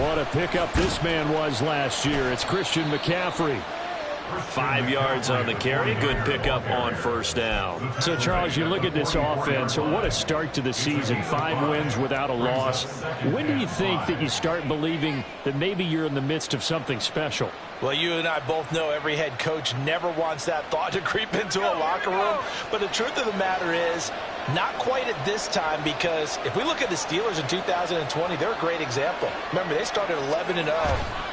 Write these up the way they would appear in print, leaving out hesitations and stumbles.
What a pickup this man was last year. It's Christian McCaffrey. 5 yards on the carry. Good pickup on first down. So, Charles, you look at this offense. What a start to the season. 5 wins without a loss. When do you think that you start believing that maybe you're in the midst of something special? Well, you and I both know every head coach never wants that thought to creep into a locker room. But the truth of the matter is, not quite at this time, because if we look at the Steelers in 2020, they're a great example. Remember, they started 11-0,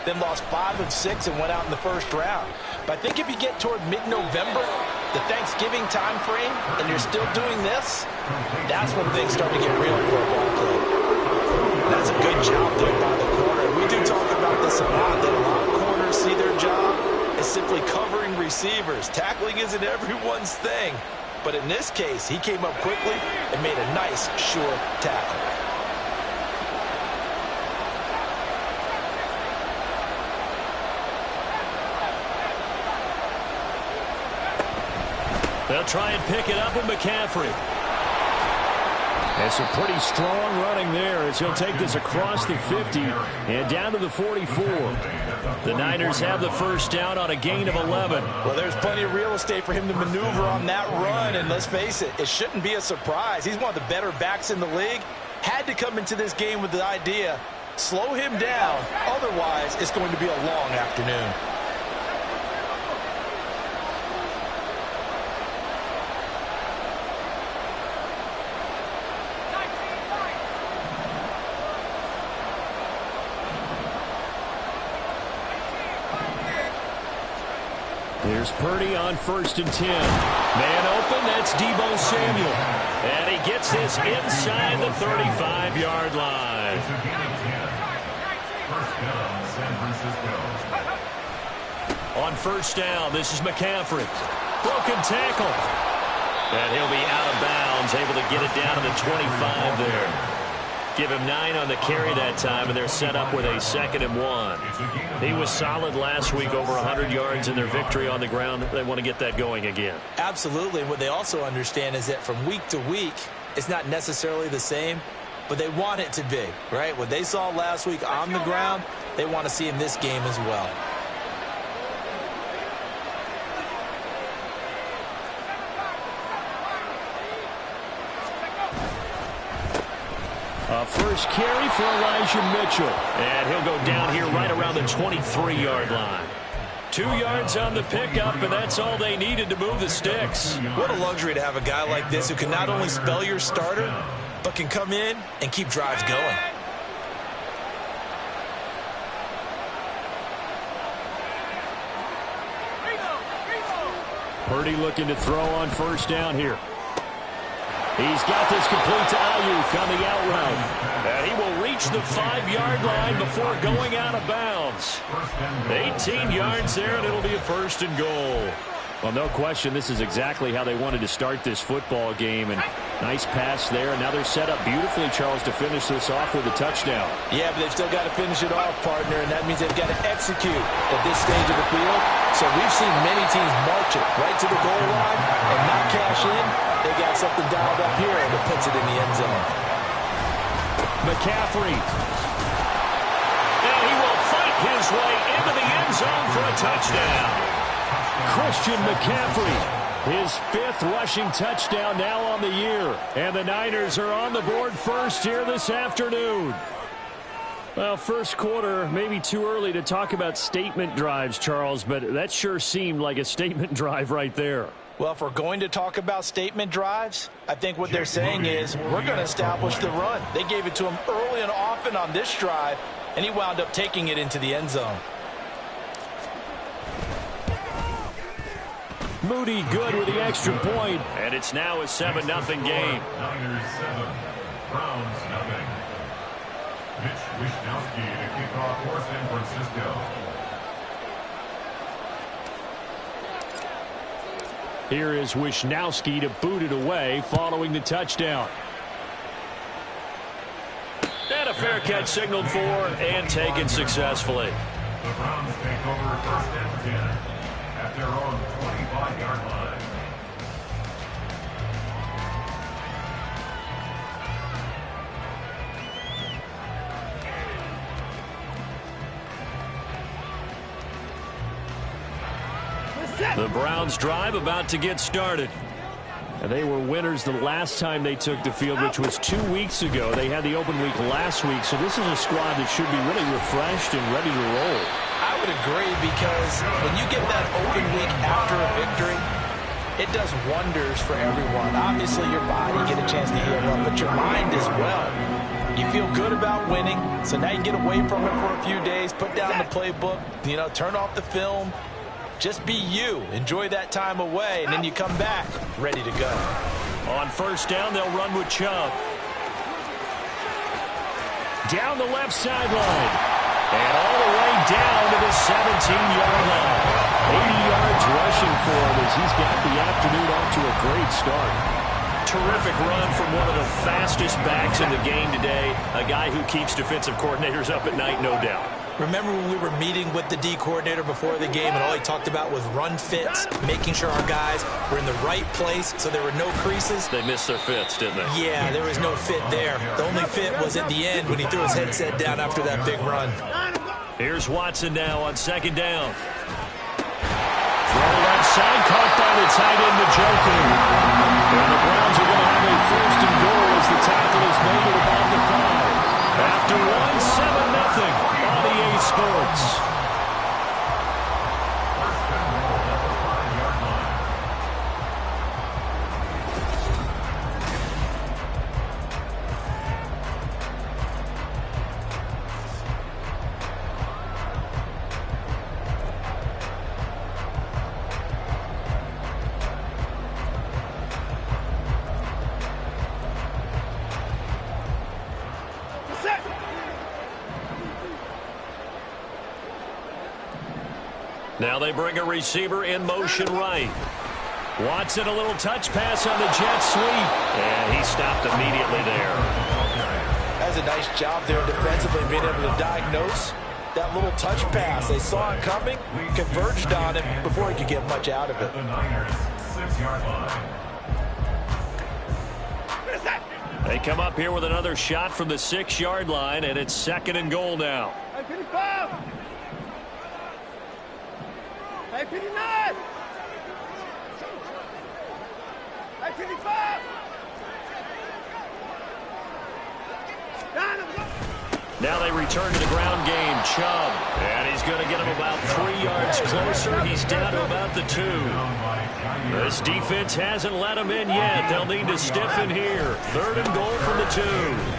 then lost 5 of 6 and went out in the first round. But I think if you get toward mid-November, the Thanksgiving time frame, and you're still doing this, that's when things start to get real for a ball club. That's a good job there by the corner. We do talk about this a lot, that a lot of corners see their job as simply covering receivers. Tackling isn't everyone's thing. But in this case, he came up quickly and made a nice, sure tackle. They'll try and pick it up with McCaffrey. That's a pretty strong running there as he'll take this across the 50 and down to the 44. The Niners have the first down on a gain of 11. Well, there's plenty of real estate for him to maneuver on that run, and let's face it, it shouldn't be a surprise. He's one of the better backs in the league. Had to come into this game with the idea, slow him down, otherwise it's going to be a long afternoon. Here's Purdy on 1st and 10. Man open, that's Deebo Samuel. And he gets this inside the 35-yard line. On 1st down, this is McCaffrey. Broken tackle. And he'll be out of bounds, able to get it down to the 25 there. Give him 9 on the carry that time, and they're set up with a 2nd and 1. He was solid last week, over 100 yards in their victory on the ground. They want to get that going again. Absolutely. What they also understand is that from week to week, it's not necessarily the same, but they want it to be, right? What they saw last week on the ground, they want to see in this game as well. First carry for Elijah Mitchell. And he'll go down here right around the 23-yard line. 2 yards on the pickup, and that's all they needed to move the sticks. What a luxury to have a guy like this who can not only spell your starter, but can come in and keep drives going. Purdy looking to throw on 1st down here. He's got this complete to Ayuk on the out route. And he will reach the 5-yard line before going out of bounds. 18 yards there, and it'll be a 1st and goal. Well, no question, this is exactly how they wanted to start this football game. And nice pass there. And now they're set up beautifully, Charles, to finish this off with a touchdown. Yeah, but they've still got to finish it off, partner, and that means they've got to execute at this stage of the field. So we've seen many teams march it right to the goal line and not cash in. They got something dialed up here that puts it in the end zone. McCaffrey. And he will fight his way into the end zone for a touchdown. Christian McCaffrey, his 5th rushing touchdown now on the year. And the Niners are on the board first here this afternoon. Well, first quarter, maybe too early to talk about statement drives, Charles, but that sure seemed like a statement drive right there. Well, if we're going to talk about statement drives, I think what they're saying is we're going to establish the run. They gave it to him early and often on this drive, and he wound up taking it into the end zone. Moody good with the extra point, and it's now a 7-0 game. Niners 7, Browns nothing. Mitch Wishnowsky to kick off for San Francisco. Here is Wishnowsky to boot it away following the touchdown. And a fair catch signaled for and taken successfully. The Browns take over 1st and 10 at their own 25-yard line. The Browns drive about to get started. And they were winners the last time they took the field, which was 2 weeks ago. They had the open week last week, so this is a squad that should be really refreshed and ready to roll. I would agree, because when you get that open week after a victory, it does wonders for everyone. Obviously, your body, get a chance to heal up, but your mind as well. You feel good about winning, so now you get away from it for a few days, put down the playbook, turn off the film. Just be you. Enjoy that time away, and then you come back ready to go. On first down, they'll run with Chubb. Down the left sideline. And all the way down to the 17-yard line. 80 yards rushing for him as he's got the afternoon off to a great start. Terrific run from one of the fastest backs in the game today. A guy who keeps defensive coordinators up at night, no doubt. Remember when we were meeting with the D coordinator before the game, and all he talked about was run fits, making sure our guys were in the right place so there were no creases? They missed their fits, didn't they? Yeah, there was no fit there. The only fit was at the end when he threw his headset down after that big run. Here's Watson now on second down. Throw left side, caught by the tight end, Njoku. And the Browns are going to have a first and goal as the tackle is made at about the 5. After 7-0 on EA Sports. Now they bring a receiver in motion right. Watson, a little touch pass on the jet sweep. And he stopped immediately there. That's a nice job there defensively, being able to diagnose that little touch pass. They saw it coming, converged on it before he could get much out of it. The Niners, 6-yard line. They come up here with another shot from the 6-yard line, and it's second and goal now. Now they return to the ground game. Chubb. And he's going to get him about 3 yards closer. He's down to about the 2. This defense hasn't let him in yet. They'll need to stiffen here. Third and goal from the 2.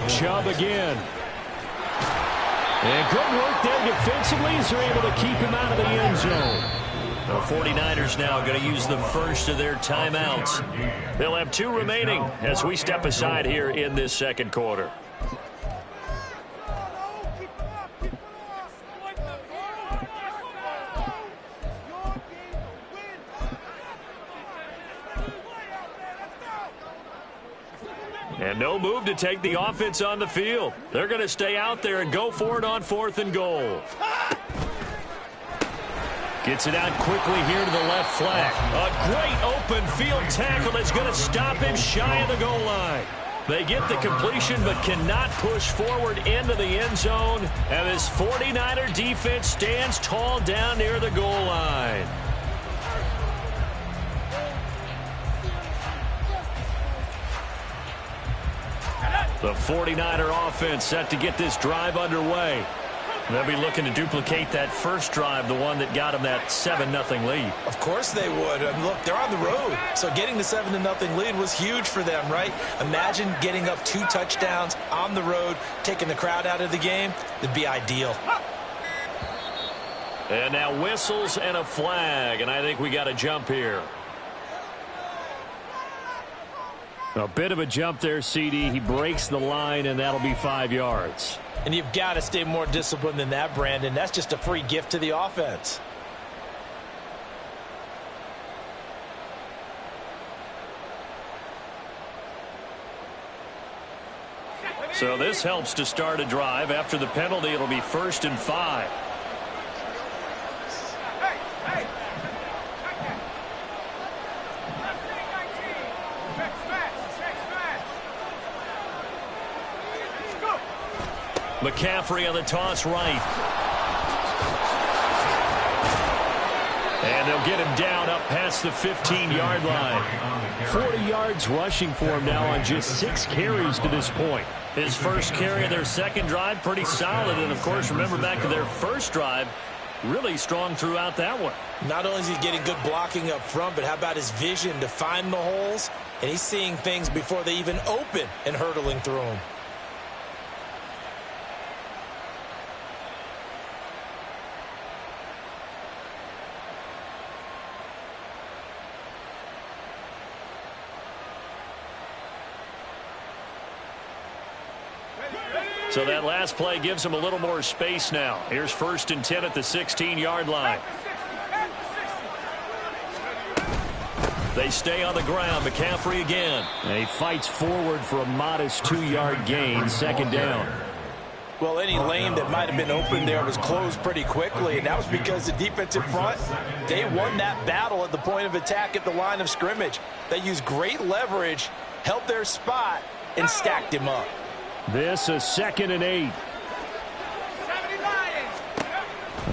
Chubb again. And good work there defensively as they're able to keep him out of the end zone. The 49ers now going to use the first of their timeouts. They'll have 2 remaining as we step aside here in this second quarter. And no move to take the offense on the field. They're going to stay out there and go for it on 4th and goal. Gets it out quickly here to the left flat. A great open field tackle that's going to stop him shy of the goal line. They get the completion but cannot push forward into the end zone. And this 49er defense stands tall down near the goal line. The 49er offense set to get this drive underway. They'll be looking to duplicate that first drive, the one that got them that 7-0 lead. Of course they would. And look, they're on the road. So getting the 7-0 lead was huge for them, right? Imagine getting up 2 touchdowns on the road, taking the crowd out of the game. It'd be ideal. And now whistles and a flag, and I think we got a jump here. A bit of a jump there, CD. He breaks the line, and that'll be 5 yards. And you've got to stay more disciplined than that, Brandon. That's just a free gift to the offense. So this helps to start a drive. After the penalty, it'll be 1st and 5. McCaffrey on the toss right. And they'll get him down up past the 15-yard line. 40 yards rushing for him now on just 6 carries to this point. His first carry of their second drive, pretty solid. And, of course, remember back to their first drive, really strong throughout that one. Not only is he getting good blocking up front, but how about his vision to find the holes? And he's seeing things before they even open and hurtling through them. So that last play gives them a little more space now. Here's 1st and 10 at the 16-yard line. They stay on the ground. McCaffrey again. And he fights forward for a modest 2-yard gain. Second down. Well, any lane that might have been open there was closed pretty quickly, and that was because the defensive front, they won that battle at the point of attack at the line of scrimmage. They used great leverage, held their spot, and stacked him up. This is 2nd and 8.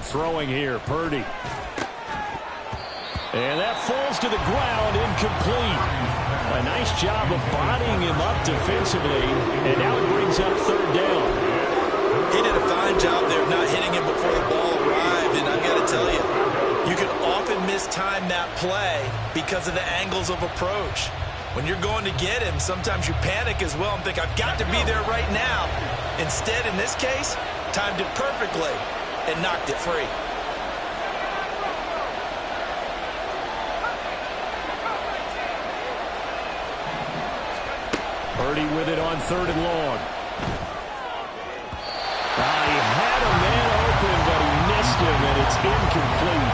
Throwing here, Purdy. And that falls to the ground, incomplete. A nice job of bodying him up defensively, and now it brings up 3rd down. He did a fine job there of not hitting him before the ball arrived, and I've got to tell you, you can often mistime that play because of the angles of approach. When you're going to get him, sometimes you panic as well and think, I've got to be there right now. Instead, in this case, timed it perfectly and knocked it free. Purdy with it on 3rd and long. He had a man open, but he missed him, and it's incomplete.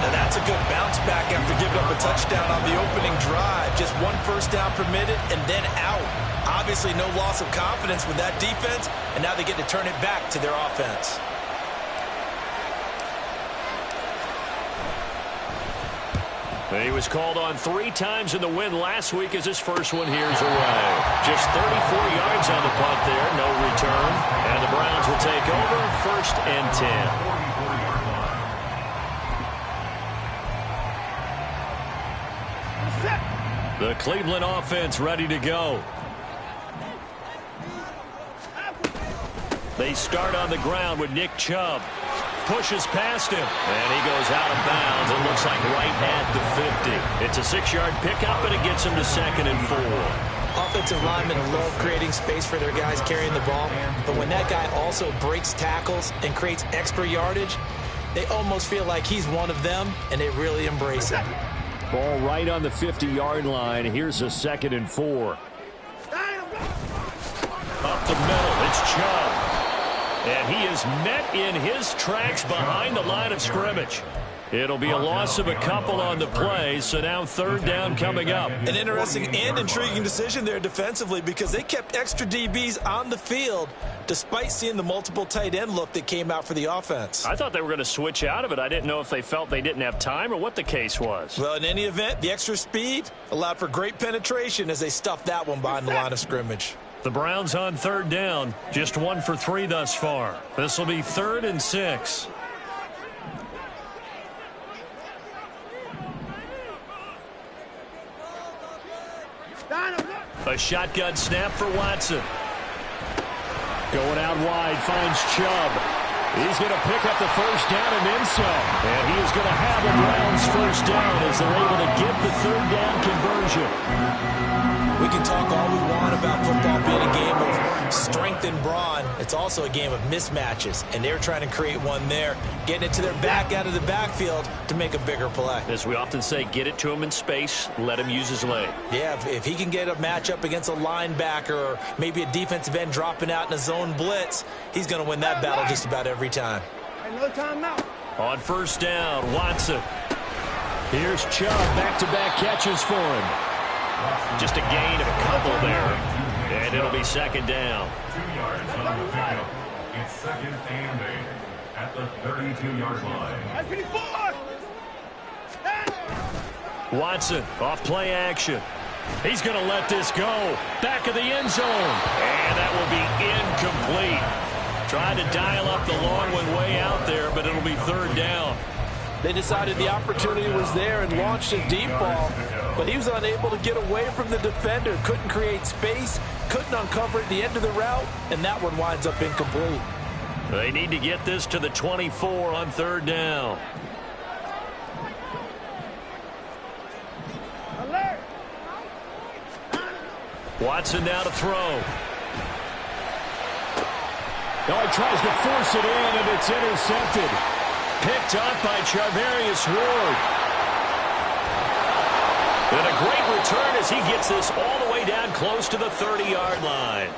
Now that's a good bounce back after giving up a touchdown on the opening drive. Just 1 first down permitted and then out. Obviously no loss of confidence with that defense, and now they get to turn it back to their offense. He was called on 3 times in the win last week as his first one here's away. Just 34 yards on the punt there, no return. And the Browns will take over 1st and 10. The Cleveland offense ready to go. They start on the ground with Nick Chubb. Pushes past him, and he goes out of bounds. It looks like right at the 50. It's a 6-yard pickup, and it gets him to 2nd and 4. Offensive linemen love creating space for their guys carrying the ball, but when that guy also breaks tackles and creates extra yardage, they almost feel like he's one of them, and they really embrace it. Ball right on the 50-yard line. Here's a 2nd and 4. Up the middle, it's Chubb. And he is met in his tracks behind the line of scrimmage. It'll be a loss of a couple on the play, so now 3rd down coming up. An interesting and intriguing decision there defensively because they kept extra DBs on the field despite seeing the multiple tight end look that came out for the offense. I thought they were going to switch out of it. I didn't know if they felt they didn't have time or what the case was. Well, in any event, the extra speed allowed for great penetration as they stuffed that one behind the line of scrimmage. The Browns on 3rd down, just 1 for 3 thus far. This will be 3rd and 6. A shotgun snap for Watson. Going out wide, finds Chubb. He's going to pick up the 1st down and then some. And he is going to have the Browns 1st down as they're able to get the 3rd down conversion. We can talk all we want about football being a game of strength and brawn. It's also a game of mismatches, and they're trying to create one there, getting it to their back out of the backfield to make a bigger play. As we often say, get it to him in space, let him use his leg. Yeah, if he can get a matchup against a linebacker or maybe a defensive end dropping out in a zone blitz, he's going to win that battle just about every time. No timeout. On 1st down, Watson. Here's Chubb, back-to-back catches for him. Just a gain of a couple there, and it'll be 2nd down. 2 yards on the pickup. It's 2nd and 8 at the 32-yard line. Watson off play action. He's going to let this go. Back of the end zone, and that will be incomplete. Trying to dial up the long one way out there, but it'll be 3rd down. They decided the opportunity was there and launched a deep ball, but he was unable to get away from the defender, couldn't create space, couldn't uncover at the end of the route, and that one winds up incomplete. They need to get this to the 24 on 3rd down. Watson now to throw. Oh, he tries to force it in, and it's intercepted. Picked up by Charvarius Ward. And a great return as he gets this all the way down close to the 30-yard line.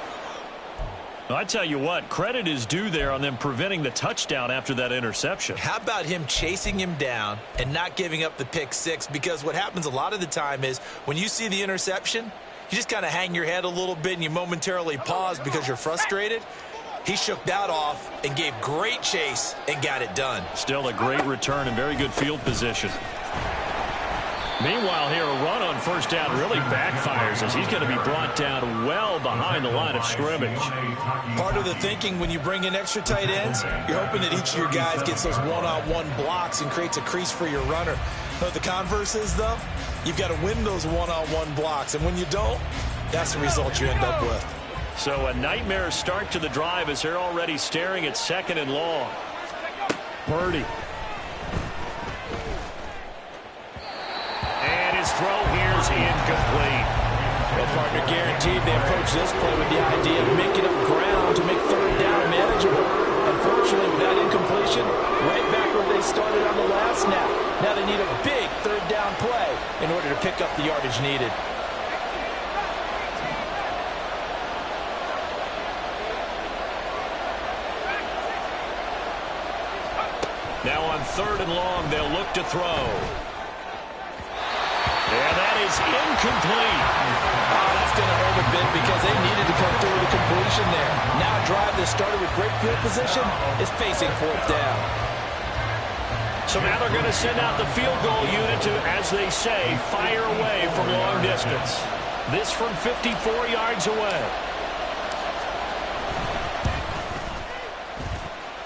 I tell you what, credit is due there on them preventing the touchdown after that interception. How about him chasing him down and not giving up the pick six? Because what happens a lot of the time is when you see the interception, you just kind of hang your head a little bit and you momentarily pause because you're frustrated. He shook that off and gave great chase and got it done. Still a great return and very good field position. Meanwhile here, a run on 1st down really backfires as he's going to be brought down well behind the line of scrimmage. Part of the thinking when you bring in extra tight ends, you're hoping that each of your guys gets those one-on-one blocks and creates a crease for your runner. But the converse is, though, you've got to win those one-on-one blocks. And when you don't, that's the result you end up with. So a nightmare start to the drive as they're already staring at 2nd and long. Purdy. And his throw here is incomplete. Well, partner, guaranteed they approach this play with the idea of making up ground to make 3rd down manageable. Unfortunately, with that incompletion, right back where they started on the last snap. Now they need a big 3rd down play in order to pick up the yardage needed. Now on 3rd and long, they'll look to throw. And that is incomplete. Oh, that's going to hurt a bit because they needed to come through with a completion there. Now a drive that started with great field position is facing 4th down. So now they're going to send out the field goal unit to, as they say, fire away from long distance. This from 54 yards away.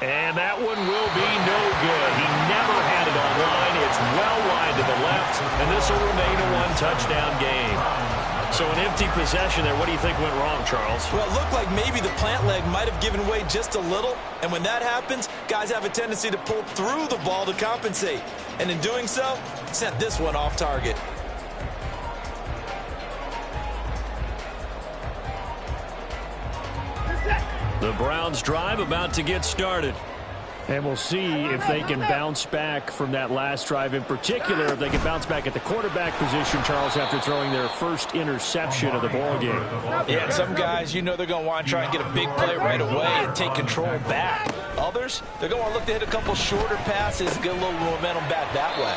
And that one will be no good. He never had it online. It's well wide to the left, and this will remain a one-touchdown game. So an empty possession there. What do you think went wrong, Charles? Well, it looked like maybe the plant leg might have given way just a little, and when that happens, guys have a tendency to pull through the ball to compensate. And in doing so, sent this one off target. The Browns drive about to get started. And we'll see if they can bounce back from that last drive. In particular, if they can bounce back at the quarterback position, Charles, after throwing their first interception of the ballgame. Yeah, some guys, you know they're going to want to try and get a big play right away and take control back. Others, they're going to look to hit a couple shorter passes, get a little momentum back that way.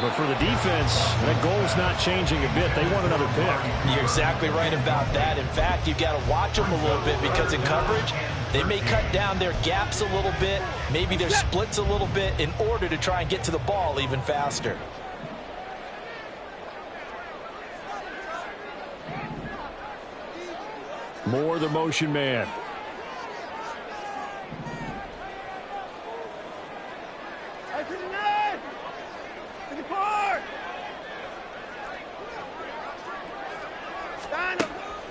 But for the defense, that goal's not changing a bit. They want another pick. You're exactly right about that. In fact, you've got to watch them a little bit because in coverage, they may cut down their gaps a little bit, maybe their splits a little bit in order to try and get to the ball even faster. Moore, the motion man.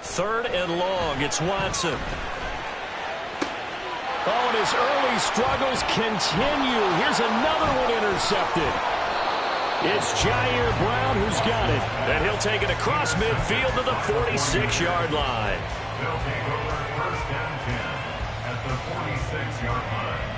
Third and long, it's Watson. Oh, and his early struggles continue. Here's another one intercepted. It's Jair Brown who's got it. And he'll take it across midfield to the 46-yard line. They'll take over 1st and 10 at the 46-yard line.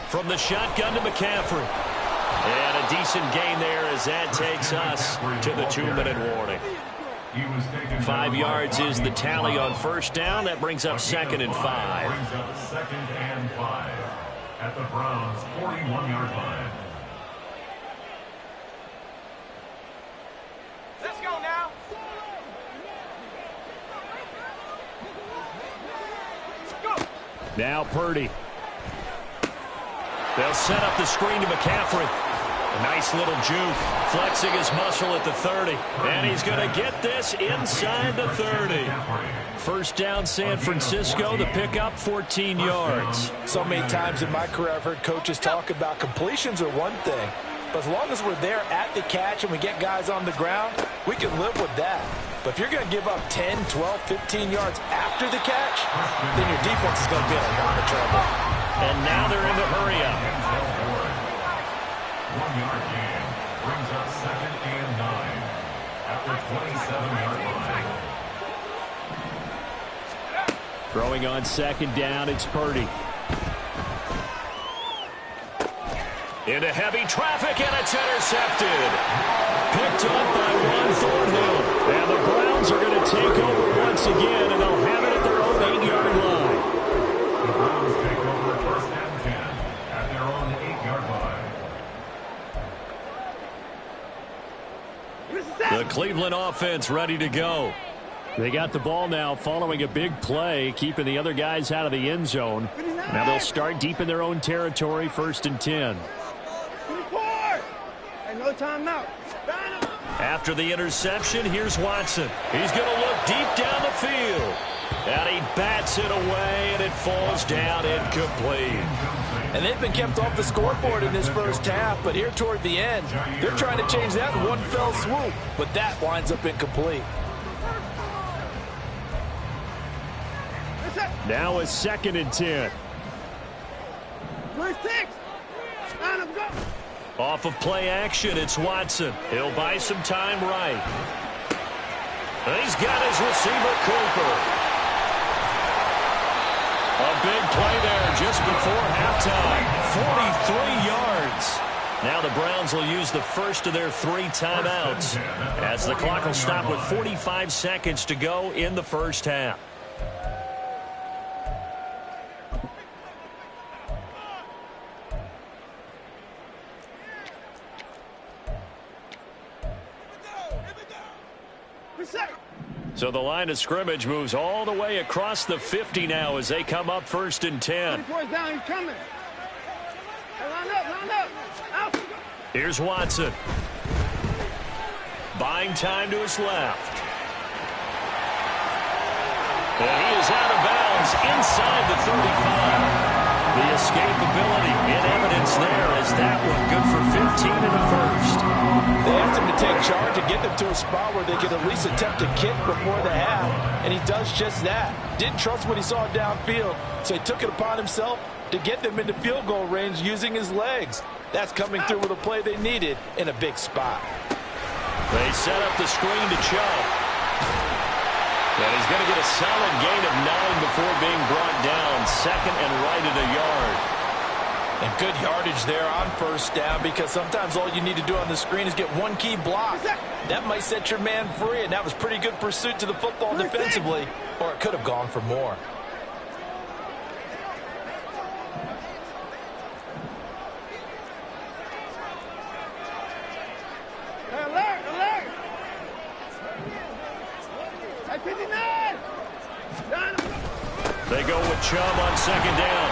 From the shotgun to McCaffrey. And a decent gain there as that takes us to the 2-minute warning. 5 yards is the tally on 1st down. That brings up 2nd and 5. Brings up 2nd and 5 at the Browns' 41-yard line. Let's go now. Now Purdy. They'll set up the screen to McCaffrey. A nice little juke, flexing his muscle at the 30. And he's going to get this inside the 30. First down, San Francisco. The pickup, 14 yards. So many times in my career I've heard coaches talk about completions are one thing. But as long as we're there at the catch and we get guys on the ground, we can live with that. But if you're going to give up 10, 12, 15 yards after the catch, then your defense is going to be in a lot of trouble. And now they're in the hurry-up. 1-yard gain brings up 2nd and 9 at the 27-yard line. Throwing on 2nd down, it's Purdy. Into heavy traffic, and it's intercepted. Picked up by Juan Thornhill. And the Browns are going to take over once again, and they'll have it at their own 8-yard line. The Browns take over 1st and 10 at their own 8-yard line. The Cleveland offense ready to go. They got the ball now following a big play, keeping the other guys out of the end zone. Now they'll start deep in their own territory, 1st and 10. No timeout. After the interception, here's Watson. He's going to look deep down the field. And he bats it away, and it falls down incomplete. And they've been kept off the scoreboard in this first half, but here toward the end, they're trying to change that in one fell swoop. But that winds up incomplete. Now a 2nd and 10. 26. Line up, go. Off of play action, it's Watson. He'll buy some time right. And he's got his receiver, Cooper. A big play there just before halftime. 43 yards. Now the Browns will use the first of their 3 timeouts as the clock will stop with 45 seconds to go in the first half. So the line of scrimmage moves all the way across the 50 now as they come up 1st and 10. 24 down, he's coming. Hey, line up. Out. Here's Watson. Buying time to his left. And he is out of bounds inside the 35. The escapability in evidence there as that one good for 15 in the first. They asked him to take charge and get them to a spot where they could at least attempt a kick before the half, and he does just that. Didn't trust what he saw downfield, so he took it upon himself to get them into field goal range using his legs. That's coming through with a play they needed in a big spot. They set up the screen to Chubb. And he's going to get a solid gain of 9 before being brought down. 2nd and right at a yard. And good yardage there on 1st down, because sometimes all you need to do on the screen is get one key block. That might set your man free, and that was pretty good pursuit to the football defensively, or it could have gone for more. Alert. Hey, 59. They go with Chubb on 2nd down.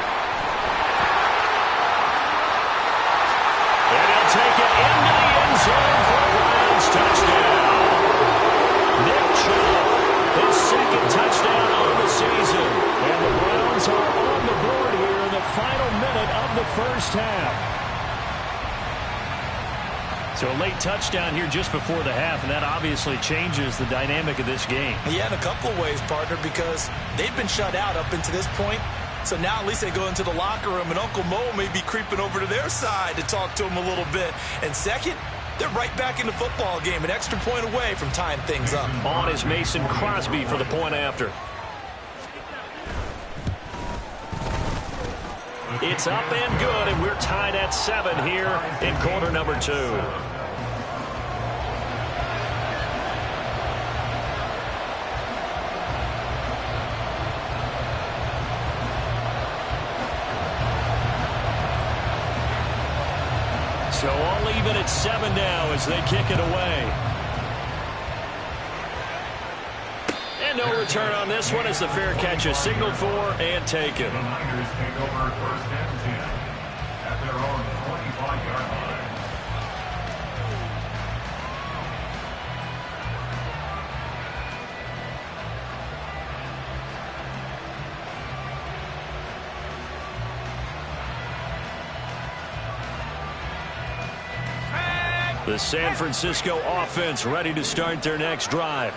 And he'll take it into the end zone for a Browns touchdown. Nick Chubb, his 2nd touchdown on the season. And the Browns are on the board here in the final minute of the first half. So a late touchdown here just before the half, and that obviously changes the dynamic of this game. Yeah, in a couple of ways, partner, because they've been shut out up until this point. So now at least they go into the locker room, and Uncle Mo may be creeping over to their side to talk to him a little bit. And second, they're right back in the football game, an extra point away from tying things up. On is Mason Crosby for the point after. It's up and good, and we're tied at 7 here in quarter number 2. So all even at 7 now as they kick it away. And no return on this one as the fair catch is signaled for and taken. The Niners take over 1st and 10 at their own The San Francisco offense ready to start their next drive.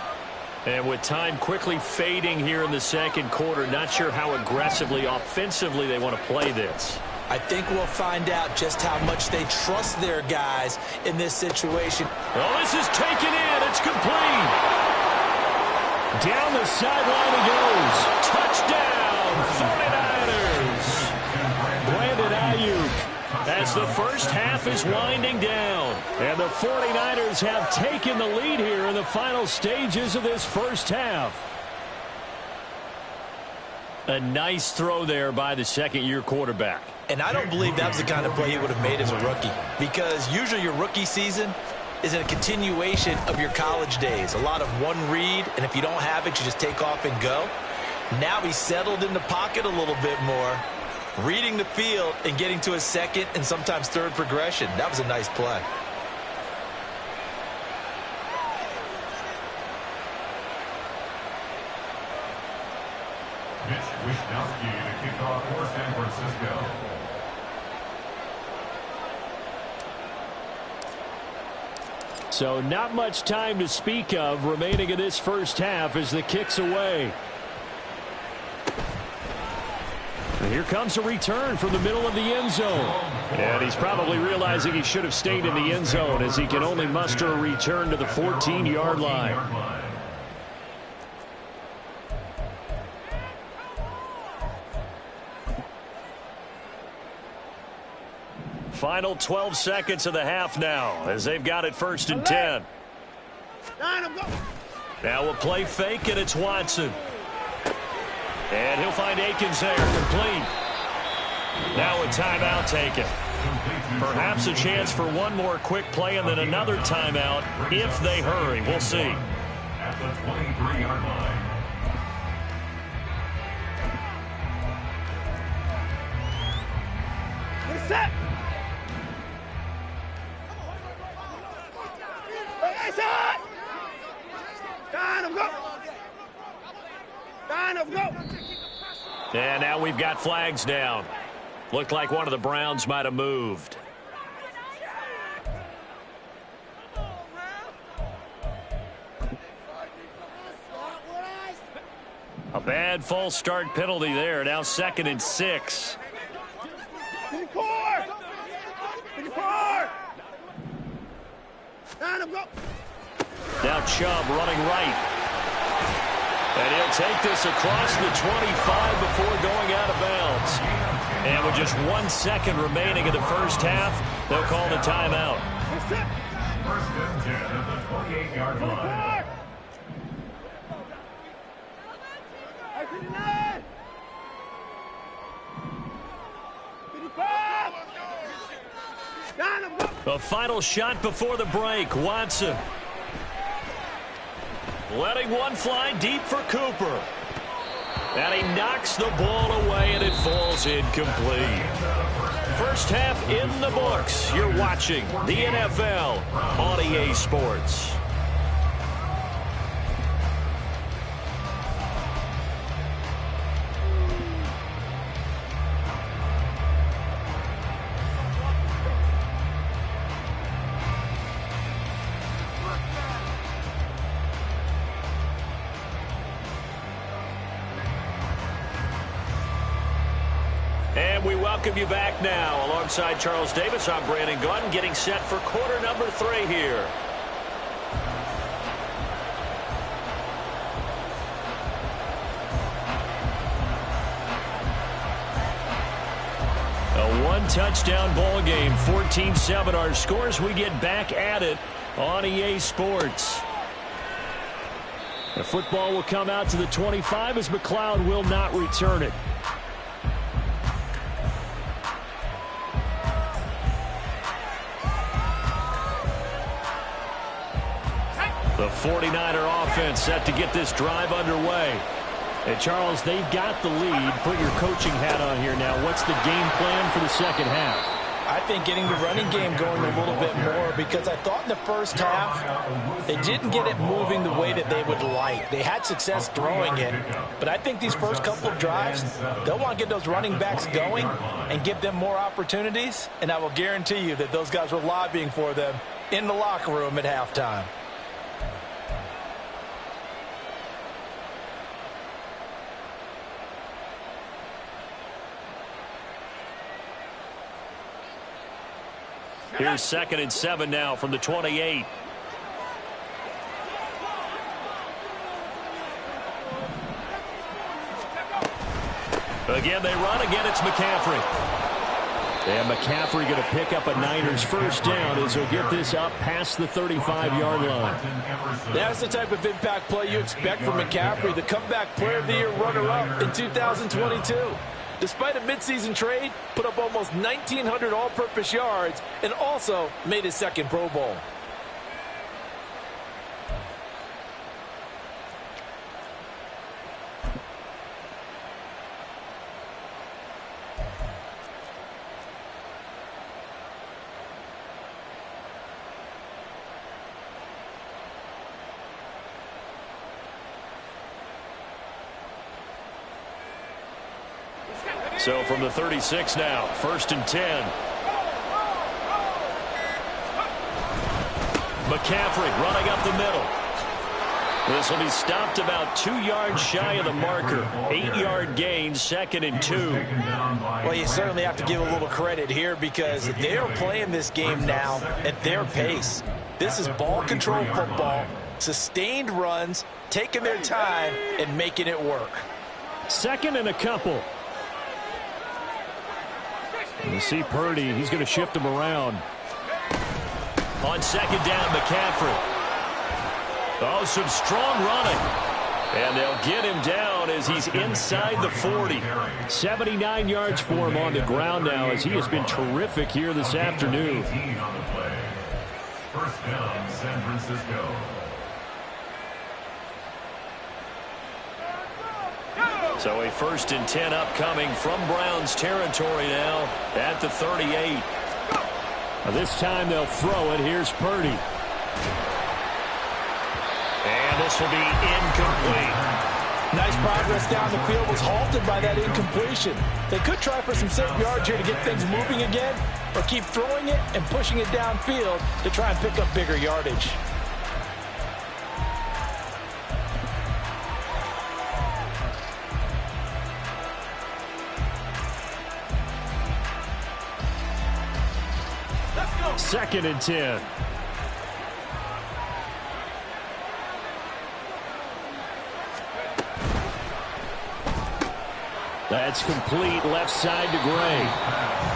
And with time quickly fading here in the second quarter, not sure how aggressively, offensively they want to play this. I think we'll find out just how much they trust their guys in this situation. Oh, this is taken in. It's complete. Down the sideline he goes. Touchdown, 49ers. Brandon Ayuk. As the first half is winding down. And the 49ers have taken the lead here in the final stages of this first half. A nice throw there by the second-year quarterback. And I don't believe that was the kind of play he would have made as a rookie. Because usually your rookie season is a continuation of your college days. A lot of one read, and if you don't have it, you just take off and go. Now he's settled in the pocket a little bit more, reading the field and getting to a second and sometimes third progression. That was a nice play. Mitch Wishnowsky to kick off for San Francisco. So not much time to speak of remaining in this first half as the kick's away. And here comes a return from the middle of the end zone. And he's probably realizing he should have stayed in the end zone as he can only muster a return to the 14-yard line. Final 12 seconds of the half now as they've got it 1st and 10. Now a play fake, and it's Watson. And he'll find Akins there, complete. Now a timeout taken. Perhaps a chance for one more quick play and then another timeout if they hurry. We'll see. At the 23-yard line. Get set. And now we've got flags down. Looked like one of the Browns might have moved. A bad false start penalty there. Now 2nd and 6. Now Chubb running right. And he'll take this across the 25 before going out of bounds. And with just 1 second remaining in the first half, they'll call the timeout. 1st and 10 at the 28-yard line. The final shot before the break, Watson. Letting one fly deep for Cooper. And he knocks the ball away, and it falls incomplete. First half in the books. You're watching the NFL on EA Sports. And we welcome you back now. Alongside Charles Davis, I'm Brandon Gunn, getting set for quarter number 3 here. A one-touchdown ball game, 14-7 our scores. We get back at it on EA Sports. The football will come out to the 25 as McLeod will not return it. The 49er offense set to get this drive underway. And Charles, they've got the lead. Put your coaching hat on here now. What's the game plan for the second half? I think getting the running game going a little bit more, because I thought in the first half they didn't get it moving the way that they would like. They had success throwing it, but I think these first couple of drives, they'll want to get those running backs going and give them more opportunities, and I will guarantee you that those guys were lobbying for them in the locker room at halftime. Here's 2nd and 7 now from the 28. Again, they run. Again, it's McCaffrey. And McCaffrey going to pick up a Niners first down as he'll get this up past the 35-yard line. That's the type of impact play you expect from McCaffrey, the comeback player of the year runner-up in 2022. Despite a midseason trade, put up almost 1,900 all-purpose yards and also made his 2nd Pro Bowl. So from the 36 now, 1st and 10. McCaffrey running up the middle. This will be stopped about 2 yards shy of the marker. 8-yard gain, 2nd and 2. Well, you certainly have to give a little credit here because they are playing this game now at their pace. This is ball control football, sustained runs, taking their time and making it work. 2nd and a couple. You see Purdy, he's going to shift him around. On 2nd down, McCaffrey. Oh, some strong running. And they'll get him down as he's inside the 40. 79 yards for him on the ground now as he has been terrific here this afternoon. First down, San Francisco. So a 1st and 10 upcoming from Browns territory now at the 38. This time they'll throw it. Here's Purdy. And this will be incomplete. Nice progress down the field, was halted by that incompletion. They could try for some safe yards here to get things moving again, or keep throwing it and pushing it downfield to try and pick up bigger yardage. Second and 10. That's complete left side to Gray.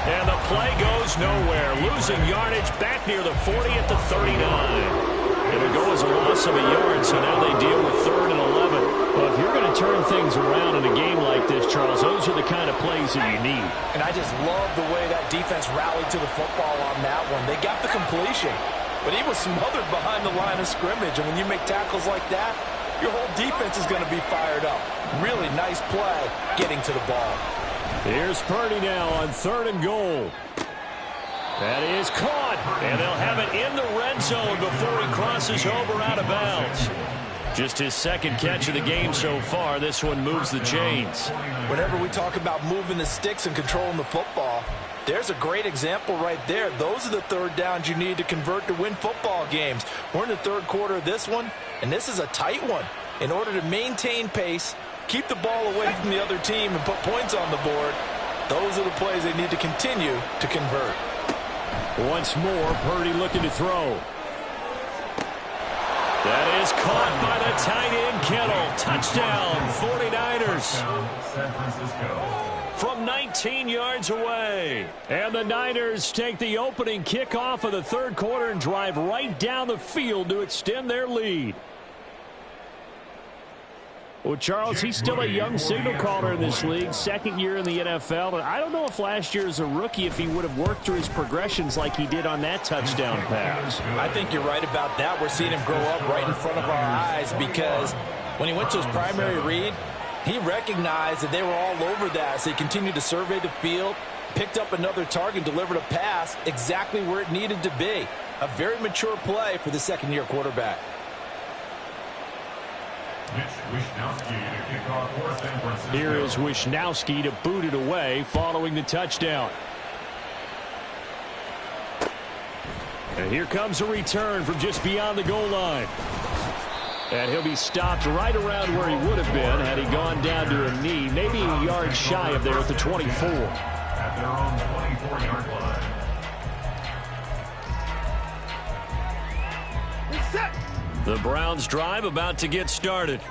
And the play goes nowhere. Losing yardage back near the 40 at the 39. It'll go as a loss of a yard, so now they deal with 3rd and 11. Well, if you're going to turn things around in a game like this, Charles, those are the kind of plays that you need. And I just love the way that defense rallied to the football on that one. They got the completion, but he was smothered behind the line of scrimmage. And when you make tackles like that, your whole defense is going to be fired up. Really nice play getting to the ball. Here's Purdy now on 3rd and goal. That is caught, and they'll have it in the red zone before he crosses over out of bounds. Just his 2nd catch of the game so far. This one moves the chains. Whenever we talk about moving the sticks and controlling the football, there's a great example right there. Those are the 3rd downs you need to convert to win football games. We're in the 3rd quarter of this one, and this is a tight one. In order to maintain pace, keep the ball away from the other team, and put points on the board, those are the plays they need to continue to convert. Once more, Purdy looking to throw. That is caught by the tight end, Kittle. Touchdown, 49ers. San Francisco. From 19 yards away. And the Niners take the opening kickoff of the 3rd quarter and drive right down the field to extend their lead. Well, Charles, he's still a young signal caller in this league, 2nd year in the NFL. And I don't know if last year as a rookie if he would have worked through his progressions like he did on that touchdown pass. I think you're right about that. We're seeing him grow up right in front of our eyes because when he went to his primary read, he recognized that they were all over that. So he continued to survey the field, picked up another target, delivered a pass exactly where it needed to be. A very mature play for the 2nd-year quarterback. Here is Wishnowsky to boot it away following the touchdown. And And here comes a return from just beyond the goal line. And he'll be stopped right around where he would have been had he gone down to a knee, maybe a yard shy of there at the 24. At their own 24-yard line. The Browns drive about to get started.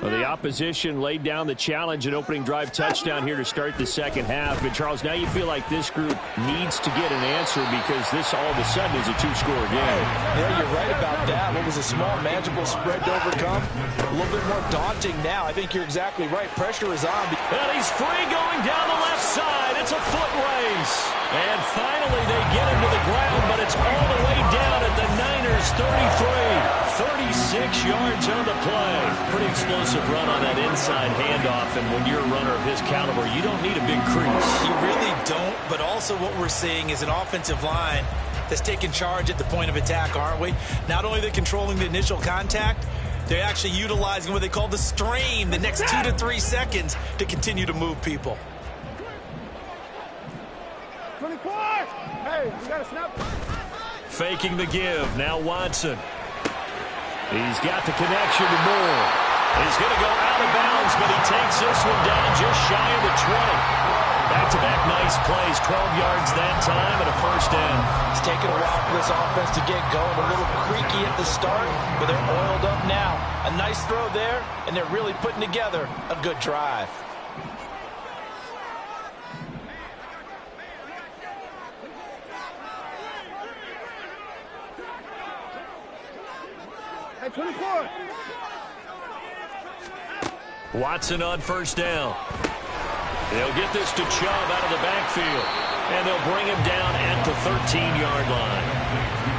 Well, the opposition laid down the challenge and opening drive touchdown here to start the second half. But, Charles, now you feel like this group needs to get an answer because this all of a sudden is a two-score game. Yeah, you're right about that. What was a small, manageable spread to overcome? A little bit more daunting now. I think you're exactly right. Pressure is on. And he's free going down the left side. It's a foot race. And finally they get him to the ground, but it's all the way down at the Niners' 33. 36 yards on the play. Pretty explosive run on that inside handoff, and when you're a runner of his caliber, you don't need a big crease. You really don't, but also what we're seeing is an offensive line that's taking charge at the point of attack, aren't we? Not only are they controlling the initial contact, they're actually utilizing what they call the strain, the next 2 to 3 seconds to continue to move people. 24! Hey, you got to snap. Faking the give. Now Watson. He's got the connection to Moore. He's going to go out of bounds, but he takes this one down just shy of the 20. Back-to-back nice plays, 12 yards that time and a first down. It's taken a while for this offense to get going. A little creaky at the start, but they're oiled up now. A nice throw there, and they're really putting together a good drive. Hey, 24. Watson on first down. They'll get this to Chubb out of the backfield, and they'll bring him down at the 13-yard line.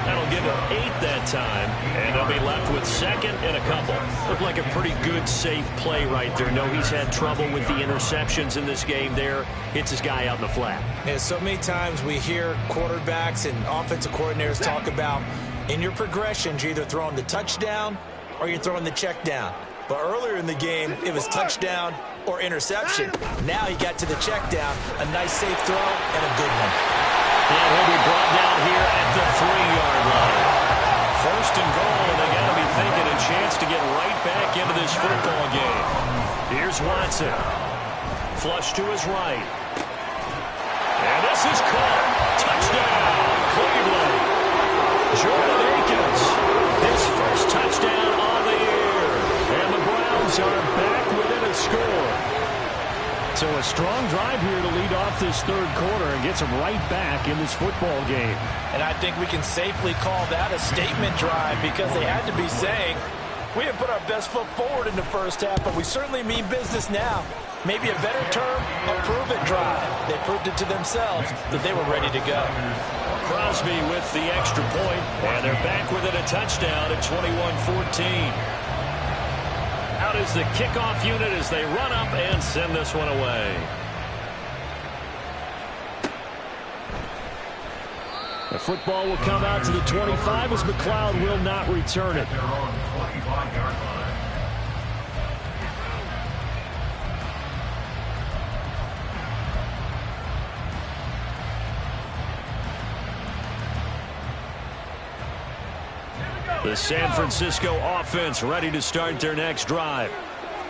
That'll give him 8 that time, and they'll be left with second and a couple. Looked like a pretty good, safe play right there. No, he's had trouble with the interceptions in this game there. Hits his guy out in the flat. Yeah, so many times we hear quarterbacks and offensive coordinators talk about in your progressions, you're either throwing the touchdown or you're throwing the check down. But earlier in the game, it was touchdown or interception. Now he got to the check down, a nice safe throw, and a good one. And he'll be brought down here at the 3-yard line. First and goal, and they got to be thinking a chance to get right back into this football game. Here's Watson. Flush to his right. And this is caught. Touchdown, Cleveland. Jordan Akins, his first touchdown on the year. And the Browns are back within a score. So a strong drive here to lead off this third quarter and gets them right back in this football game. And I think we can safely call that a statement drive because they had to be saying, we didn't put our best foot forward in the first half, but we certainly mean business now. Maybe a better term, a prove-it drive. They proved it to themselves that they were ready to go. Crosby with the extra point, and they're back within a touchdown at 21-14. Out is the kickoff unit as they run up and send this one away. The football will come out to the 25 as McLeod will not return it. At their own 25-yard line. The San Francisco offense ready to start their next drive.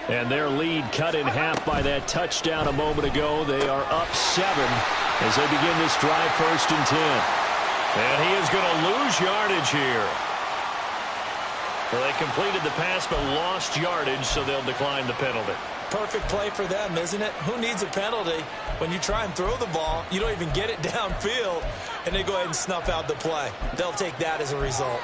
And their lead cut in half by that touchdown a moment ago. They are up 7 as they begin this drive, 1st and 10. And he is going to lose yardage here. Well, they completed the pass but lost yardage, so they'll decline the penalty. Perfect play for them, isn't it? Who needs a penalty when you try and throw the ball, you don't even get it downfield, and they go ahead and snuff out the play. They'll take that as a result.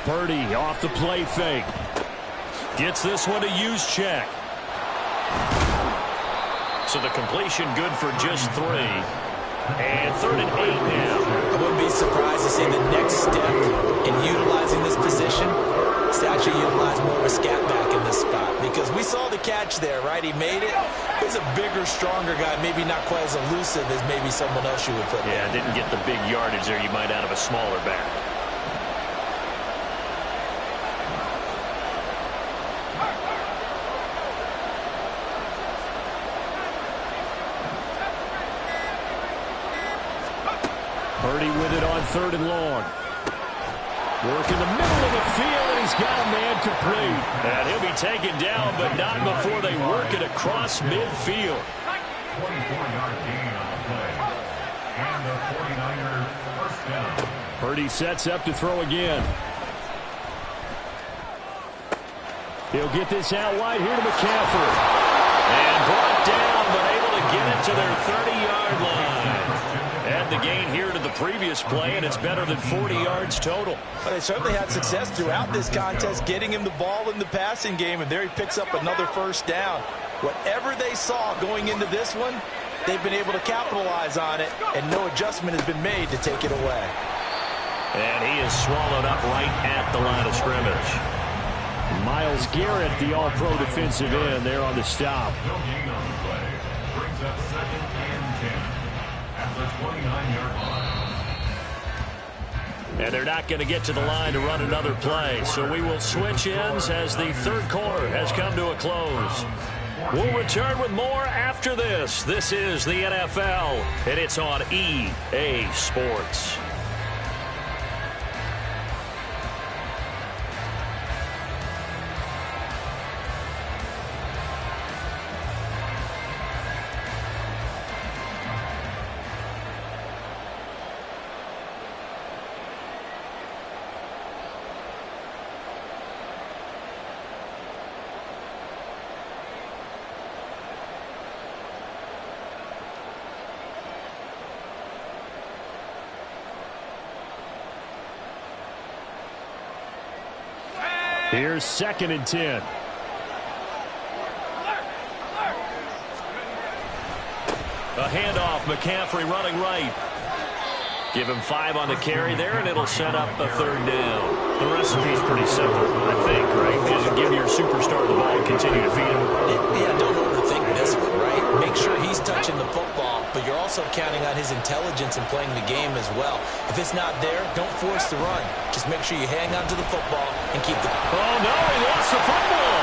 Purdy off the play fake. Gets this one to Juszczyk. So the completion good for just 3. And 3rd and 8 now. I wouldn't be be surprised to see the next step in utilizing this position is to actually utilize more of a scat back in this spot. Because we saw the catch there, right? He made it. He's a bigger, stronger guy, maybe not quite as elusive as maybe someone else you would put there. Yeah, didn't get the big yardage there you might out of a smaller back. Purdy with it on 3rd and long. Work in the middle of the field, and he's got a man complete. And he'll be taken down, but not before they work it across midfield. 24-yard gain on the play. And the 49er first down. Purdy sets up to throw again. He'll get this out wide here to McCaffrey. And brought down, but able to get it to their 30-yard line. Add the gain here to the previous play, and it's better than 40 yards total. But they certainly had success throughout this contest, getting him the ball in the passing game, and there he picks up another first down. Whatever they saw going into this one, they've been able to capitalize on it, and no adjustment has been made to take it away. And he is swallowed up right at the line of scrimmage. Myles Garrett, the all-pro defensive end, there on the stop. No gain on the play. Brings up 2nd and 10 at the 29-yard line. And they're not going to get to the line to run another play. So we will switch ends as the 3rd quarter has come to a close. We'll return with more after this. This is the NFL, and it's on EA Sports. Here's 2nd and 10. A handoff, McCaffrey running right. Give him 5 on the carry there, and it'll set up a 3rd down. The recipe's pretty simple, I think, right? Just give your superstar the ball and continue to feed him. Yeah, don't overthink this one, right? Make sure he's touching the football, but you're also counting on his intelligence in playing the game as well. If it's not there, don't force the run. Just make sure you hang on to the football and keep the... Oh, no, he lost the football.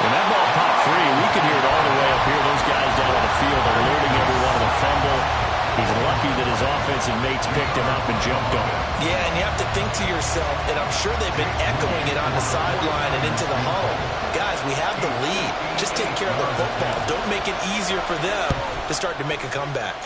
When that ball popped free, we could hear it all the way up here. Those guys down on the field are alerting everyone of the fumble. He's lucky that his offensive mates picked him up and jumped on him. Yeah, and you have to think to yourself, and I'm sure they've been echoing it on the sideline and into the huddle. Guys, we have the lead. Just take care of the football. Don't make it easier for them to start to make a comeback.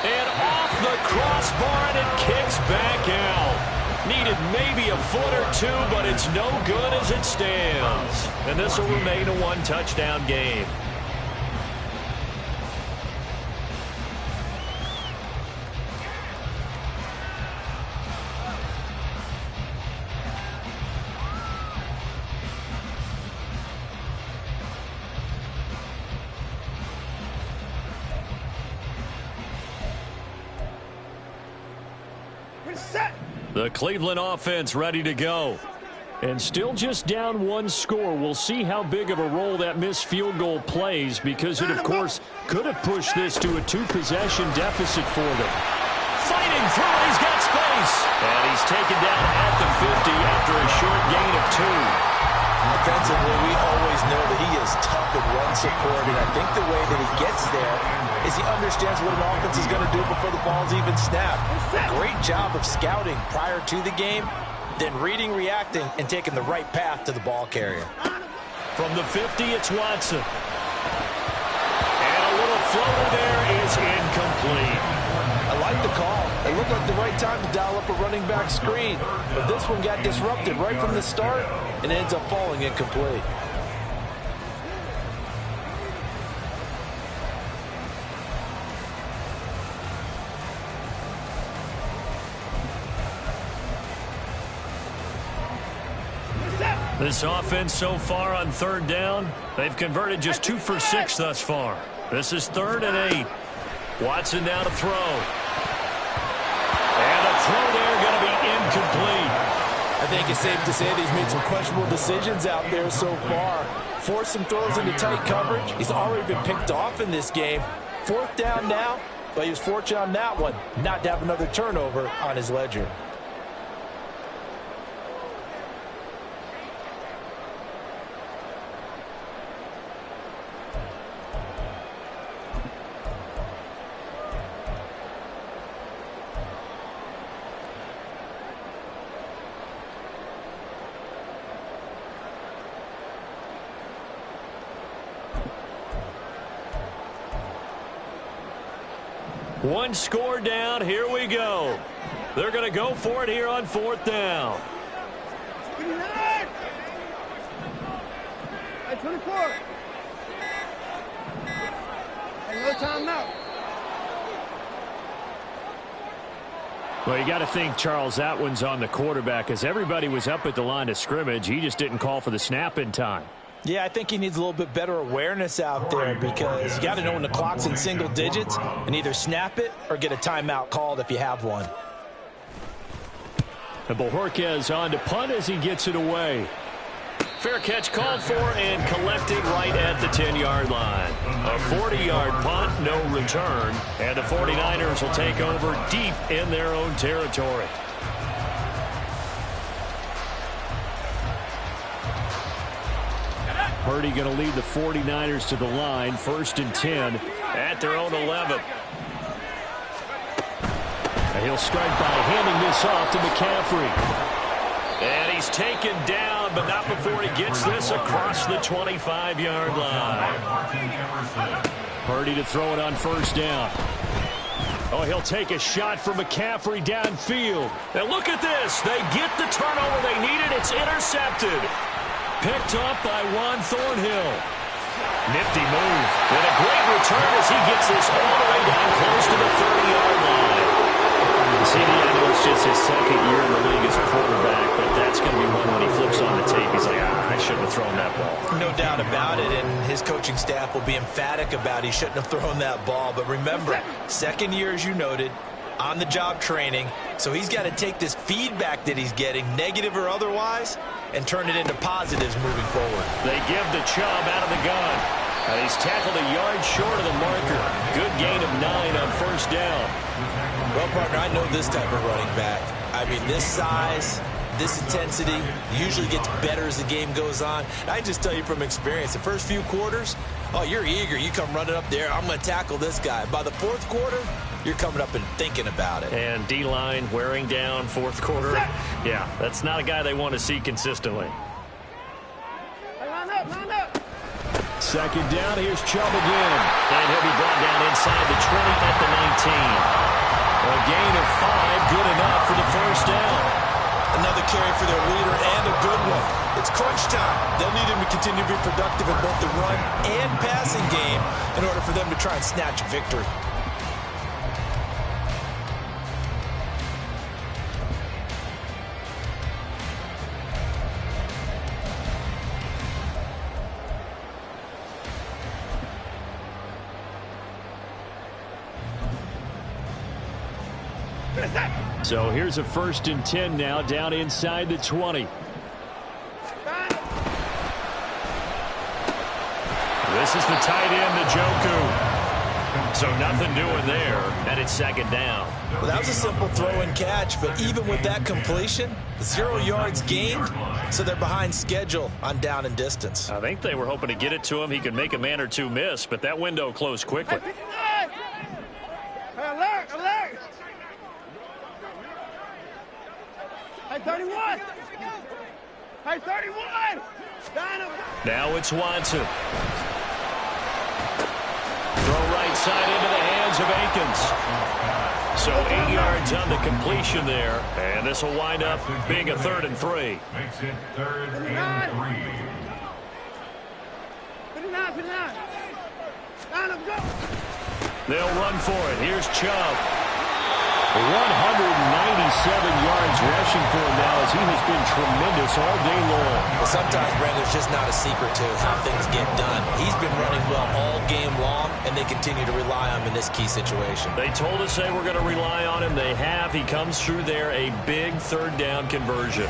And off the crossbar, and it kicks back out. Needed maybe a foot or two, but it's no good as it stands. And this will remain a 1-touchdown game. The Cleveland offense ready to go. And still just down 1 score. We'll see how big of a role that missed field goal plays, because it, of course, could have pushed this to a 2-possession deficit for them. Fighting through, he's got space. And he's taken down at the 50 after a short gain of 2. Offensively, we always know that he is tough at run support, and I think the way that he gets there is he understands what an offense is going to do before the ball's even snapped. A great job of scouting prior to the game, then reading, reacting, and taking the right path to the ball carrier. From the 50, it's Watson. And a little floater there is incomplete. I like the call. It looked like the right time to dial up a running back screen. But this one got disrupted right from the start and ends up falling incomplete. This offense so far on 3rd down, they've converted just 2 for 6 thus far. This is 3rd and 8. Watson now to throw. And the throw there going to be incomplete. I think it's safe to say that he's made some questionable decisions out there so far. Forced some throws into tight coverage. He's already been picked off in this game. 4th down now, but he was fortunate on that one not to have another turnover on his ledger. One score down. Here we go. They're going to go for it here on 4th down. 24. Hey, no timeout. Well, you got to think, Charles, that one's on the quarterback, as everybody was up at the line of scrimmage. He just didn't call for the snap in time. Yeah, I think he needs a little bit better awareness out there, because you got to know when the clock's in single digits and either snap it or get a timeout called if you have one. And Bojorquez on to punt as he gets it away. Fair catch called for and collected right at the 10-yard line. A 40-yard punt, no return, and the 49ers will take over deep in their own territory. Purdy going to lead the 49ers to the line, 1st and 10 at their own 11. And he'll strike by handing this off to McCaffrey. And he's taken down, but not before he gets this across the 25-yard line. Purdy to throw it on 1st down. Oh, he'll take a shot from McCaffrey downfield. And look at this. They get the turnover they needed. It's intercepted. Picked up by Juan Thornhill. Nifty move. And a great return as he gets this all the way down close to the 30-yard line. See, I know it's just his 2nd year in the league as a quarterback, but that's going to be one when he flips on the tape. He's like, I shouldn't have thrown that ball. No doubt about it, and his coaching staff will be emphatic about he shouldn't have thrown that ball. But remember, 2nd year, as you noted, on-the-job training, so he's got to take this feedback that he's getting, negative or otherwise, and turn it into positives moving forward. They give the Chubb out of the gun. And he's tackled a yard short of the marker. Good gain of 9 on 1st down. Well, partner, I know this type of running back. I mean, this size, this intensity usually gets better as the game goes on. I just tell you from experience, the first few quarters, oh, you're eager. You come running up there, I'm going to tackle this guy. By the 4th quarter, you're coming up and thinking about it. And D-line wearing down 4th quarter. Yeah, that's not a guy they want to see consistently. Line up, line up. 2nd down, here's Chubb again. And he'll be brought down inside the 20 at the 19. A gain of 5, good enough for the 1st down. Another carry for their leader and a good one. It's crunch time. They'll need him to continue to be productive in both the run and passing game in order for them to try and snatch a victory. So here's a 1st and 10 now, down inside the 20. This is the tight end, Njoku. So nothing doing there, and it's 2nd down. Well, that was a simple throw and catch, but even with that completion, 0 yards gained, so they're behind schedule on down and distance. I think they were hoping to get it to him. He could make a man or two miss, but that window closed quickly. Alert, alert. Hey, 31. Hey, 31. Now it's Watson. Throw right side into the hands of Akins. So 8 yards on the completion there. And this will wind up being a 3rd and 3. Makes it 3rd and 3. 59, 59. Line up, go. They'll run for it. Here's Chubb. 197 yards rushing for him now, as he has been tremendous all day long. Well, sometimes, Brandon, it's just not a secret to how things get done. He's been running well all game long, and they continue to rely on him in this key situation. They told us they were going to rely on him. They have. He comes through there, a big third down conversion.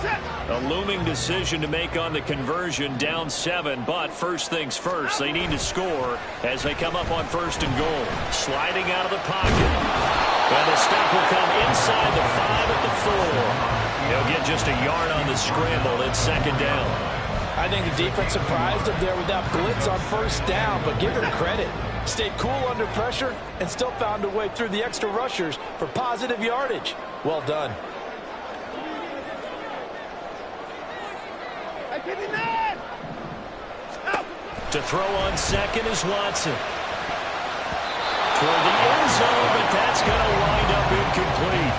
A looming decision to make on the conversion, down 7. But first things first, they need to score as they come up on 1st and goal. Sliding out of the pocket. And the stop will come inside the 5 at the 4. He'll get just a yard on the scramble. It's 2nd down. I think the defense surprised him there with that blitz on 1st down, but give him credit. Stayed cool under pressure and still found a way through the extra rushers for positive yardage. Well done. To throw on 2nd is Watson. Toward the end zone, but that's going to wind up incomplete.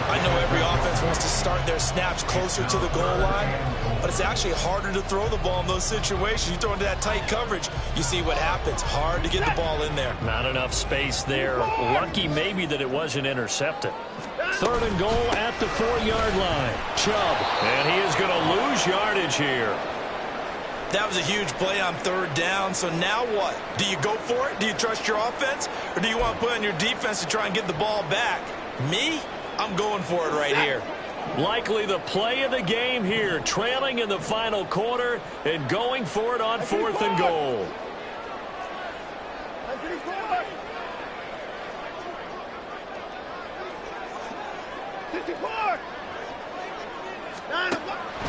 I know every offense wants to start their snaps closer to the goal line, but it's actually harder to throw the ball in those situations. You throw into that tight coverage, you see what happens. Hard to get the ball in there. Not enough space there. Lucky maybe that it wasn't intercepted. 3rd and goal at the 4-yard line. Chubb. And he is going to lose yardage here. That was a huge play on 3rd down, so now what? Do you go for it? Do you trust your offense? Or do you want to put on your defense to try and get the ball back? Me? I'm going for it right here. Likely the play of the game here, trailing in the final quarter and going for it on 4th and goal.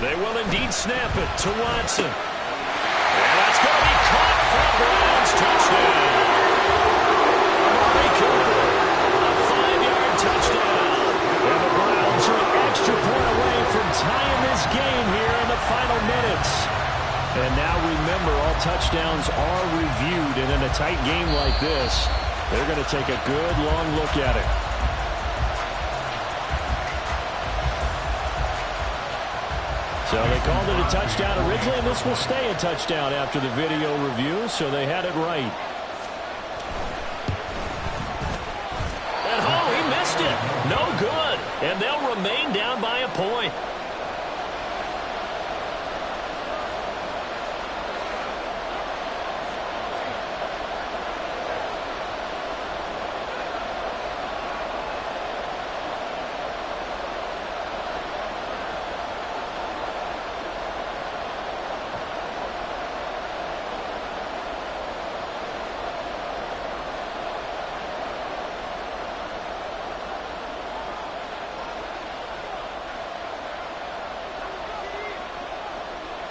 They will indeed snap it to Watson. And that's going to be caught for a Browns touchdown. Amari Cooper, a 5-yard touchdown. And the Browns are an extra point away from tying this game here in the final minutes. And now remember, all touchdowns are reviewed. And in a tight game like this, they're going to take a good long look at it. So they called it a touchdown originally, and this will stay a touchdown after the video review, so they had it right. And oh, he missed it. No good. And they'll remain down by a point.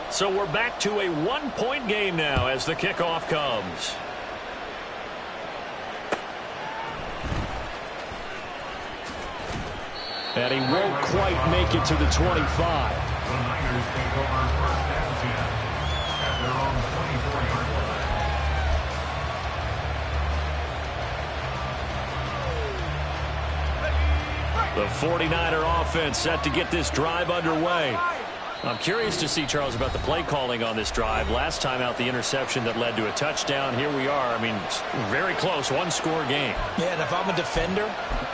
So we're back to a 1-point game now as the kickoff comes. And he won't quite make it to the 25. The Niners take over 1st and 10 at their own 24-yard line. The 49er offense set to get this drive underway. I'm curious to see, Charles, about the play calling on this drive. Last time out, the interception that led to a touchdown. Here we are. I mean, very close, 1-score game. Yeah, and if I'm a defender,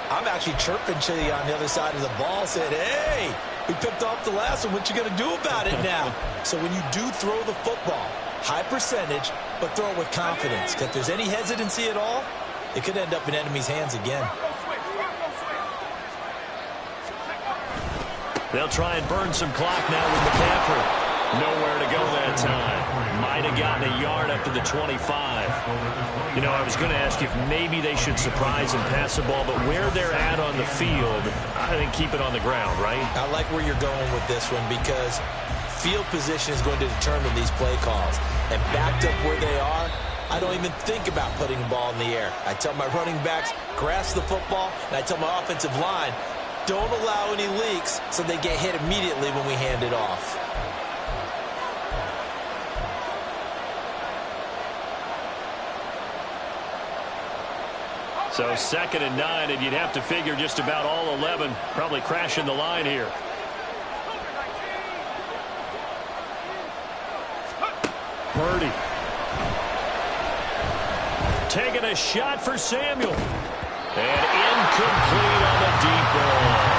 I'm actually chirping to you on the other side of the ball, saying, hey, we picked off the last one. What you going to do about it now? So when you do throw the football, high percentage, but throw it with confidence. Because if there's any hesitancy at all, it could end up in enemy's hands again. They'll try and burn some clock now with McCaffrey. Nowhere to go that time. Might have gotten a yard up to the 25. You know, I was going to ask if maybe they should surprise and pass the ball, but where they're at on the field, I think keep it on the ground, right? I like where you're going with this one because field position is going to determine these play calls. And backed up where they are, I don't even think about putting the ball in the air. I tell my running backs, grasp the football, and I tell my offensive line, don't allow any leaks so they get hit immediately when we hand it off. So 2nd and 9, and you'd have to figure just about all 11 probably crashing the line here. Purdy. Taking a shot for Samuel. And incomplete on the deep ball.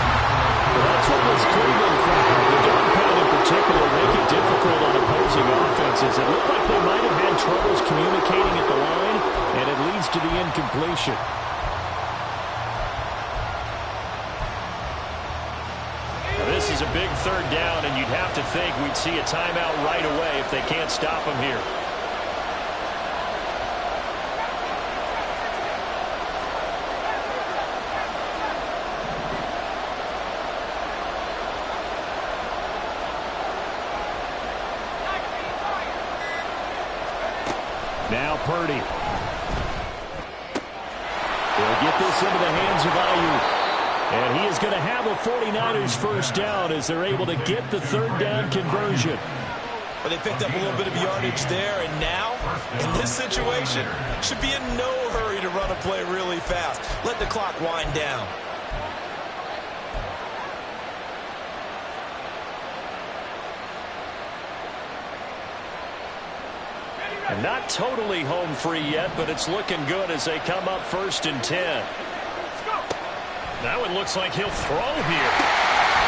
That's what this Cleveland crowd, the dog pound in particular, make it difficult on opposing offenses. It looked like they might have had troubles communicating at the line. and it leads to the incompletion. Now, this is a big third down, and you'd have to think we'd see a timeout right away if they can't stop him here. Now Purdy. They'll get this into the hands of Ayuk. And he is going to have a 49ers first down as they're able to get the third down conversion. But they picked up a little bit of yardage there, and now, in this situation, should be in no hurry to run a play really fast. Let the clock wind down. And not totally home free yet, but it's looking good as they come up 1st and 10. That one looks like he'll throw here.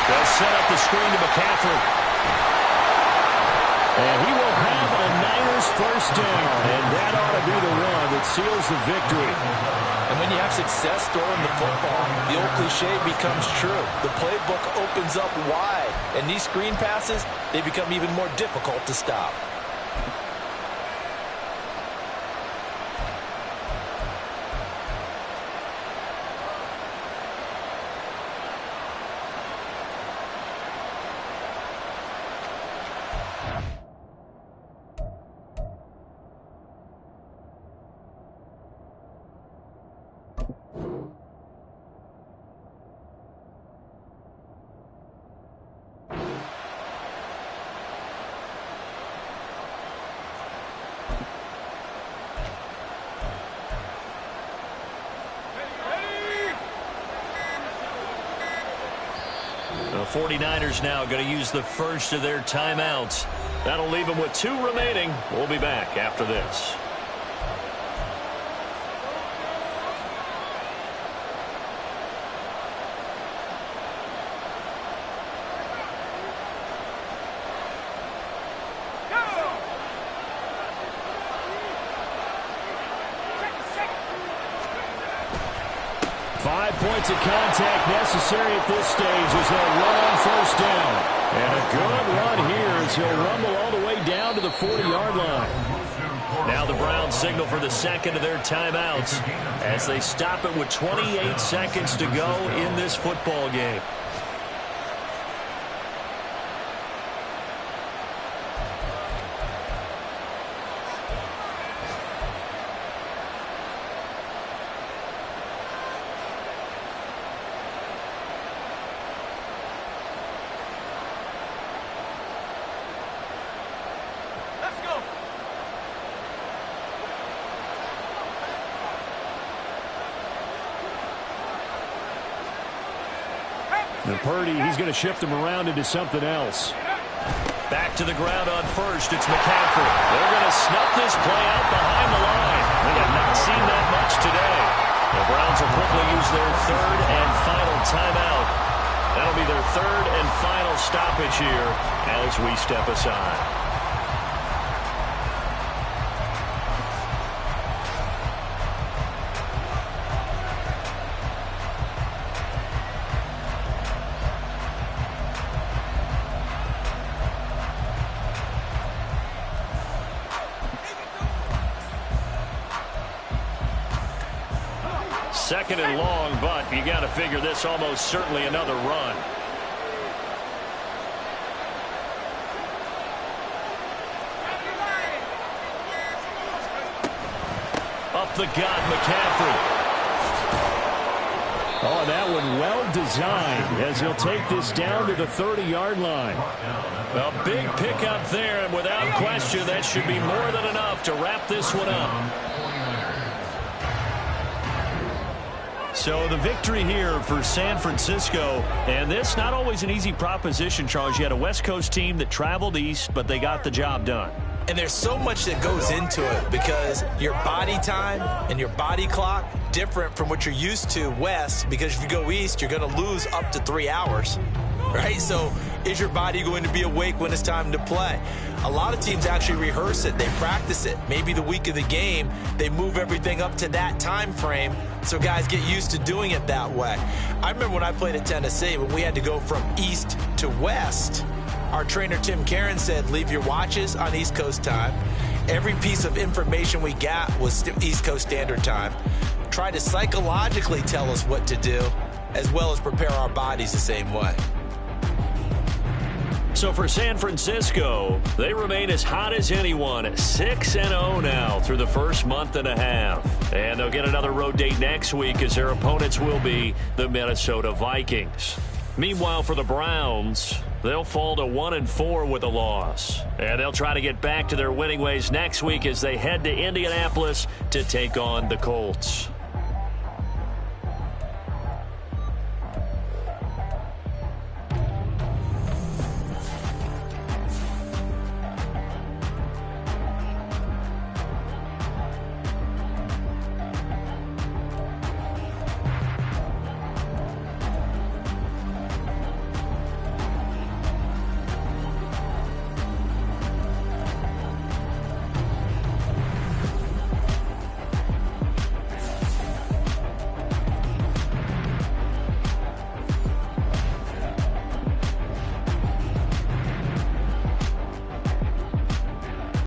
They'll set up the screen to McCaffrey. And he will have a Niners first down. And that ought to be the one that seals the victory. And when you have success throwing the football, the old cliche becomes true. The playbook opens up wide. And these screen passes, they become even more difficult to stop. The 49ers now going to use the first of their timeouts. That'll leave them with 2 remaining. We'll be back after this. Points of contact necessary at this stage as they'll run on first down. And a good run here as he'll rumble all the way down to the 40-yard line. Now the Browns signal for the second of their timeouts as they stop it with 28 seconds to go in this football game. And Purdy, he's going to shift him around into something else. Back to the ground on first. It's McCaffrey. They're going to snuff this play out behind the line. We have not seen that much today. The Browns will quickly use their third and final timeout. That'll be their third and final stoppage here as we step aside. Second and long, but you got to figure this almost certainly another run. Up the gut, McCaffrey. Oh, that one well designed as he'll take this down to the 30-yard line. A big pickup there, and without question, that should be more than enough to wrap this one up. So the victory here for San Francisco, and this not always an easy proposition, Charles. You had a West Coast team that traveled east, but they got the job done. And there's so much that goes into it because your body time and your body clock different from what you're used to west, because if you go east, you're going to lose up to 3 hours, right? So Is your body going to be awake when it's time to play? A lot of teams actually rehearse it. They practice it. Maybe the week of the game, they move everything up to that time frame so guys get used to doing it that way. I remember when I played at Tennessee, when we had to go from east to west, our trainer Tim Karen said, leave your watches on East Coast time. Every piece of information we got was East Coast Standard Time. Try to psychologically tell us what to do, as well as prepare our bodies the same way. So for San Francisco, they remain as hot as anyone, 6-0 now through the first month and a half. And they'll get another road date next week as their opponents will be the Minnesota Vikings. Meanwhile, for the Browns, they'll fall to 1-4 with a loss. And they'll try to get back to their winning ways next week as they head to Indianapolis to take on the Colts.